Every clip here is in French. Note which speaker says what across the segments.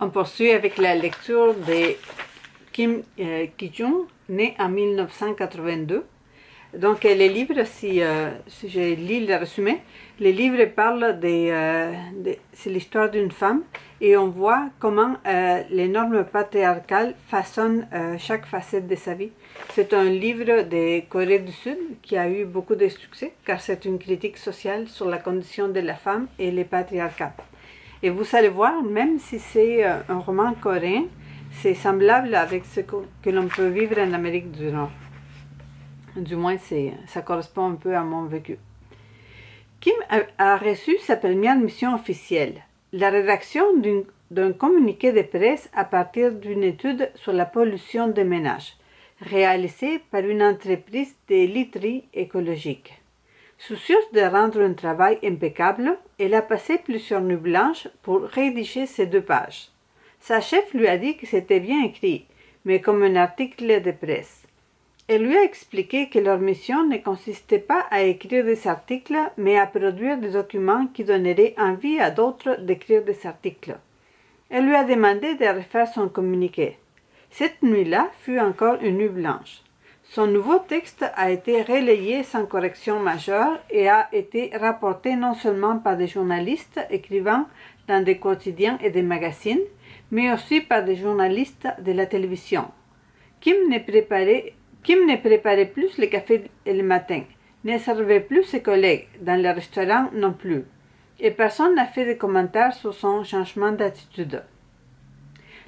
Speaker 1: On poursuit avec la lecture de Kim Ki-jung, né en 1982. Donc, les livres, si je lis le résumé, les livres parlent c'est l'histoire d'une femme et on voit comment les normes patriarcales façonnent chaque facette de sa vie. C'est un livre de Corée du Sud qui a eu beaucoup de succès car c'est une critique sociale sur la condition de la femme et les patriarcats. Et vous allez voir, même si c'est un roman coréen, c'est semblable avec ce que l'on peut vivre en Amérique du Nord. Du moins, ça correspond un peu à mon vécu. Kim a reçu sa première mission officielle, la rédaction d'un communiqué de presse à partir d'une étude sur la pollution des ménages, réalisée par une entreprise de literie écologique. Soucieuse de rendre un travail impeccable, elle a passé plusieurs nuits blanches pour rédiger ces 2 pages. Sa chef lui a dit que c'était bien écrit, mais comme un article de presse. Elle lui a expliqué que leur mission ne consistait pas à écrire des articles, mais à produire des documents qui donneraient envie à d'autres d'écrire des articles. Elle lui a demandé de refaire son communiqué. Cette nuit-là fut encore une nuit blanche. Son nouveau texte a été relayé sans correction majeure et a été rapporté non seulement par des journalistes écrivant dans des quotidiens et des magazines, mais aussi par des journalistes de la télévision. Kim ne préparait plus le café le matin, ne servait plus ses collègues dans le restaurant non plus, et personne n'a fait de commentaires sur son changement d'attitude.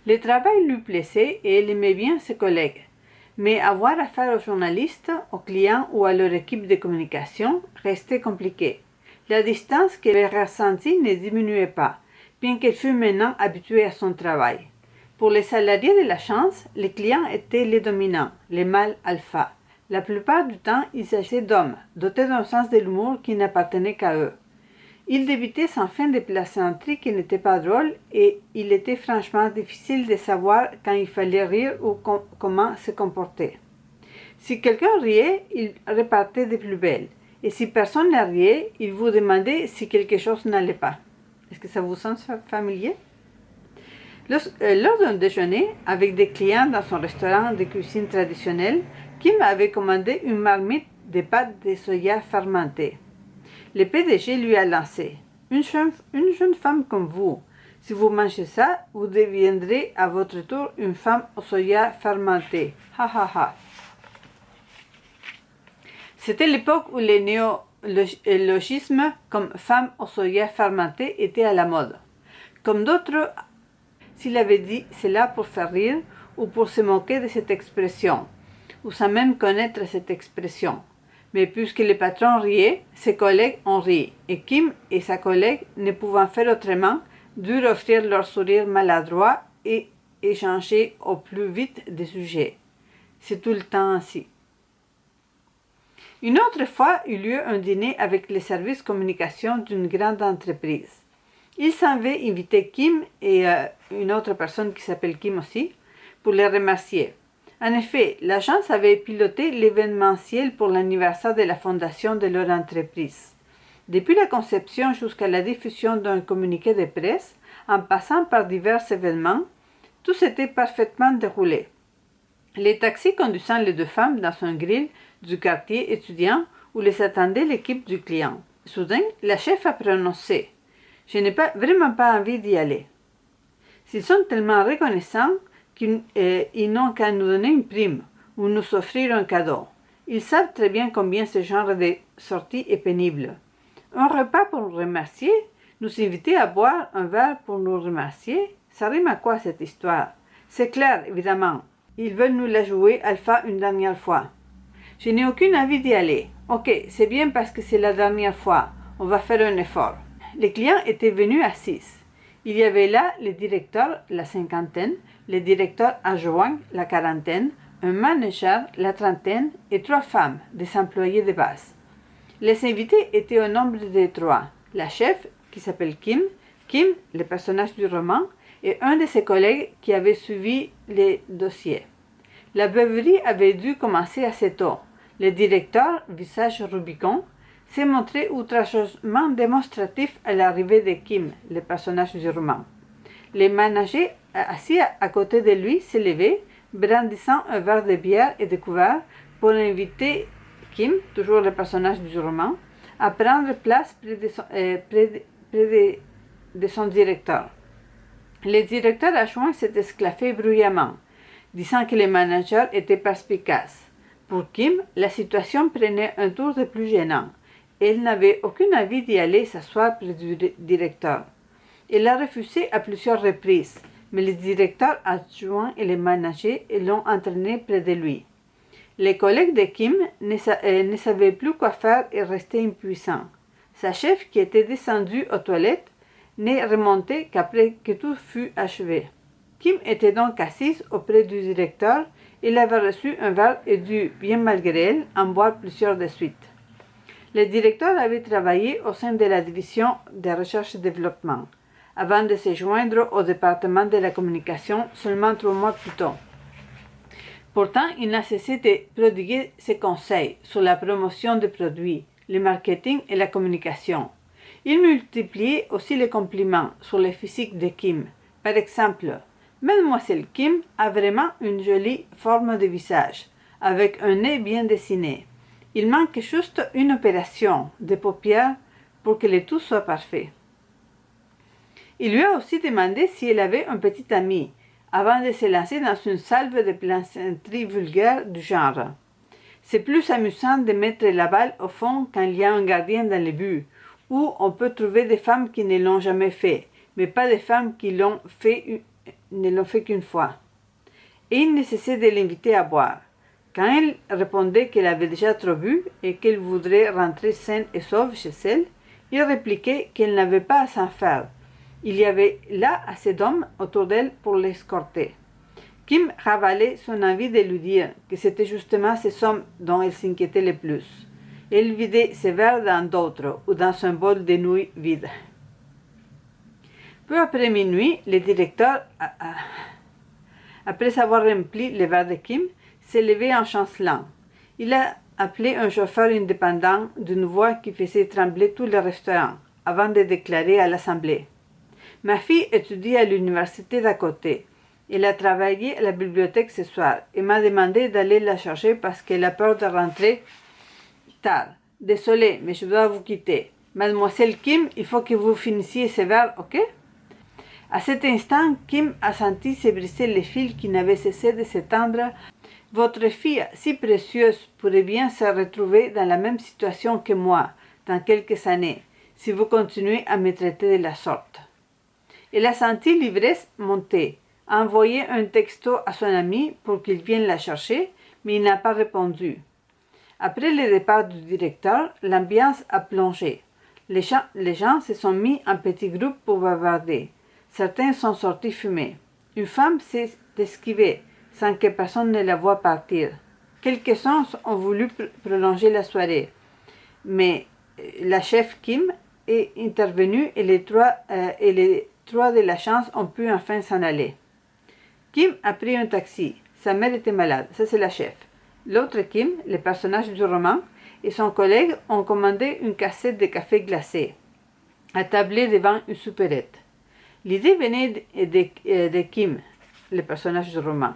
Speaker 1: Le travail lui plaisait et elle aimait bien ses collègues. Mais avoir affaire aux journalistes, aux clients ou à leur équipe de communication restait compliqué. La distance qu'elle ressentit ne diminuait pas, bien qu'elle fût maintenant habituée à son travail. Pour les salariés de l'agence, les clients étaient les dominants, les mâles alpha. La plupart du temps, il s'agissait d'hommes, dotés d'un sens de l'humour qui n'appartenait qu'à eux. Ils débitaient sans fin des plaisanteries qui n'étaient pas drôles et il était franchement difficile de savoir quand il fallait rire ou comment se comporter. Si quelqu'un riait, il repartait de plus belle. Et si personne ne riait, il vous demandait si quelque chose n'allait pas. Est-ce que ça vous semble familier? Lors d'un déjeuner avec des clients dans son restaurant de cuisine traditionnelle, Kim avait commandé une marmite de pâtes de soya fermentées. Le PDG lui a lancé « Une jeune femme comme vous, si vous mangez ça, vous deviendrez à votre tour une femme au soya fermenté. Ha ha ha !» C'était l'époque où les néologismes comme « femme au soya fermenté » étaient à la mode. Comme d'autres, s'il avait dit cela pour faire rire ou pour se moquer de cette expression, ou sans même connaître cette expression. Mais puisque le patron riait, ses collègues ont ri, et Kim et sa collègue, ne pouvant faire autrement, durent offrir leur sourire maladroit et échanger au plus vite des sujets. C'est tout le temps ainsi. Une autre fois eut lieu un dîner avec les services communication d'une grande entreprise. Ils avaient invité Kim et une autre personne qui s'appelle Kim aussi, pour les remercier. En effet, l'agence avait piloté l'événementiel pour l'anniversaire de la fondation de leur entreprise. Depuis la conception jusqu'à la diffusion d'un communiqué de presse, en passant par divers événements, tout s'était parfaitement déroulé. Les taxis conduisant les 2 femmes dans un grill du quartier étudiant où les attendait l'équipe du client. Soudain, la chef a prononcé « Je n'ai vraiment pas envie d'y aller. » S'ils sont tellement reconnaissants qu'ils n'ont qu'à nous donner une prime ou nous offrir un cadeau. Ils savent très bien combien ce genre de sortie est pénible. Un repas pour nous remercier, nous inviter à boire un verre pour nous remercier, ça rime à quoi cette histoire? C'est clair, évidemment. Ils veulent nous la jouer alpha une dernière fois. Je n'ai aucune envie d'y aller. Ok, c'est bien parce que c'est la dernière fois. On va faire un effort. Les clients étaient venus à 6. Il y avait là le directeur, la cinquantaine, le directeur adjoint, la quarantaine, un manager, la trentaine, et 3 femmes, des employés de base. Les invités étaient au nombre de 3. La chef, qui s'appelle Kim, le personnage du roman, et un de ses collègues qui avait suivi les dossiers. La beuverie avait dû commencer assez tôt. Le directeur, visage Rubicon, s'est montré outrageusement démonstratif à l'arrivée de Kim, le personnage du roman. Les managers assis à côté de lui, s'est levé, brandissant un verre de bière et de couvert pour inviter Kim, toujours le personnage du roman, à prendre place près de son directeur. Le directeur adjoint s'est esclaffé bruyamment, disant que le manager était perspicace. Pour Kim, la situation prenait un tour de plus gênant. Elle n'avait aucune envie d'y aller s'asseoir près du directeur. Elle l'a refusé à plusieurs reprises, mais le directeur adjoint et les managers l'ont entraîné près de lui. Les collègues de Kim ne savaient plus quoi faire et restaient impuissants. Sa chef, qui était descendue aux toilettes, n'est remontée qu'après que tout fut achevé. Kim était donc assise auprès du directeur. Il avait reçu un verre et dû, bien malgré elle, en boire plusieurs de suite. Le directeur avait travaillé au sein de la division de recherche et développement, avant de se joindre au département de la communication seulement 3 mois plus tôt. Pourtant, il n'a cessé de prodiguer ses conseils sur la promotion des produits, le marketing et la communication. Il multipliait aussi les compliments sur le physique de Kim. Par exemple, Mademoiselle Kim a vraiment une jolie forme de visage, avec un nez bien dessiné. Il manque juste une opération de paupières pour que le tout soit parfait. Il lui a aussi demandé si elle avait un petit ami, avant de se lancer dans une salve de plaisanteries vulgaires du genre. C'est plus amusant de mettre la balle au fond quand il y a un gardien dans le but, où on peut trouver des femmes qui ne l'ont jamais fait, mais pas des femmes qui ne l'ont fait qu'une fois. Et il ne cessait de l'inviter à boire. Quand elle répondait qu'elle avait déjà trop bu et qu'elle voudrait rentrer saine et sauve chez elle, il répliquait qu'elle n'avait pas à s'en faire. Il y avait là assez d'hommes autour d'elle pour l'escorter. Kim ravalait son envie de lui dire que c'était justement ces hommes dont elle s'inquiétait le plus. Elle vidait ses verres dans d'autres ou dans un bol de nouilles vide. Peu après minuit, le directeur, après avoir rempli le verre de Kim, s'est levé en chancelant. Il a appelé un chauffeur indépendant d'une voix qui faisait trembler tout le restaurant, avant de déclarer à l'assemblée: « Ma fille étudie à l'université d'à côté. Elle a travaillé à la bibliothèque ce soir et m'a demandé d'aller la chercher parce qu'elle a peur de rentrer tard. Désolée, mais je dois vous quitter. Mademoiselle Kim, il faut que vous finissiez ce verre, ok ?» À cet instant, Kim a senti se briser les fils qui n'avaient cessé de s'étendre. « Votre fille, si précieuse, pourrait bien se retrouver dans la même situation que moi, dans quelques années, si vous continuez à me traiter de la sorte. » Elle a senti l'ivresse monter, a envoyé un texto à son ami pour qu'il vienne la chercher, mais il n'a pas répondu. Après le départ du directeur, l'ambiance a plongé. Les gens se sont mis en petits groupes pour bavarder. Certains sont sortis fumer. Une femme s'est esquivée, sans que personne ne la voie partir. Quelques-uns ont voulu prolonger la soirée, mais la chef Kim est intervenue et les trois de la chance ont pu enfin s'en aller. Kim a pris un taxi. Sa mère était malade, ça c'est la chef. L'autre Kim, le personnage du roman, et son collègue ont commandé une cassette de café glacé, attablée devant une supérette. L'idée venait de Kim, le personnage du roman,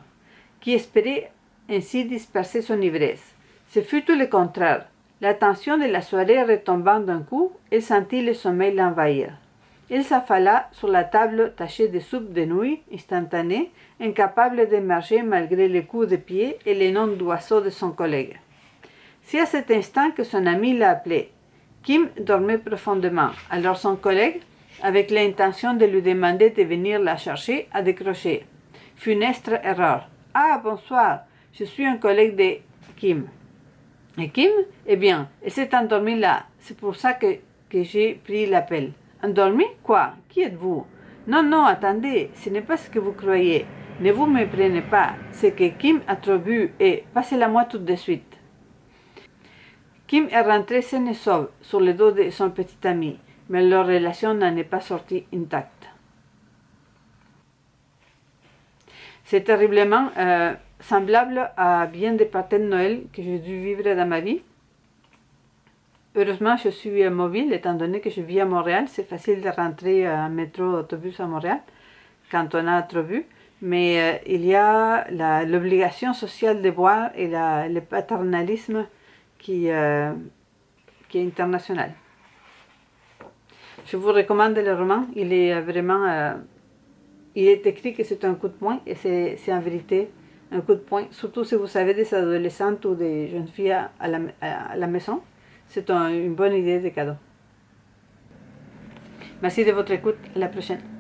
Speaker 1: qui espérait ainsi disperser son ivresse. Ce fut tout le contraire. La tension de la soirée retombant d'un coup, elle sentit le sommeil l'envahir. Elle s'affala sur la table tachée de soupe de nouilles instantanée, incapable d'émerger malgré les coups de pied et les noms d'oiseaux de son collègue. C'est à cet instant que son ami l'a appelé. Kim dormait profondément, alors son collègue, avec l'intention de lui demander de venir la chercher, a décroché. Funeste erreur. « Ah, bonsoir, je suis un collègue de Kim. » « Et Kim? Eh bien, elle s'est endormie là. C'est pour ça que j'ai pris l'appel. »« Endormie? Quoi? Qui êtes-vous? » ?»« Non, non, attendez, ce n'est pas ce que vous croyez. Ne vous méprenez pas. C'est que Kim a trop bu et passez-la-moi tout de suite. » Kim est rentrée saine et sauve sur le dos de son petit ami, mais leur relation n'en est pas sortie intacte. C'est terriblement semblable à bien des parties de Noël que j'ai dû vivre dans ma vie. Heureusement, je suis mobile, étant donné que je vis à Montréal. C'est facile de rentrer en métro, autobus à Montréal. quand on a trop bu, mais il y a l'obligation sociale de boire et le paternalisme qui est international. Je vous recommande le roman, il est vraiment... il est écrit que c'est un coup de poing, et c'est en vérité un coup de poing, surtout si vous avez des adolescentes ou des jeunes filles à la maison, c'est une bonne idée de cadeau. Merci de votre écoute, à la prochaine.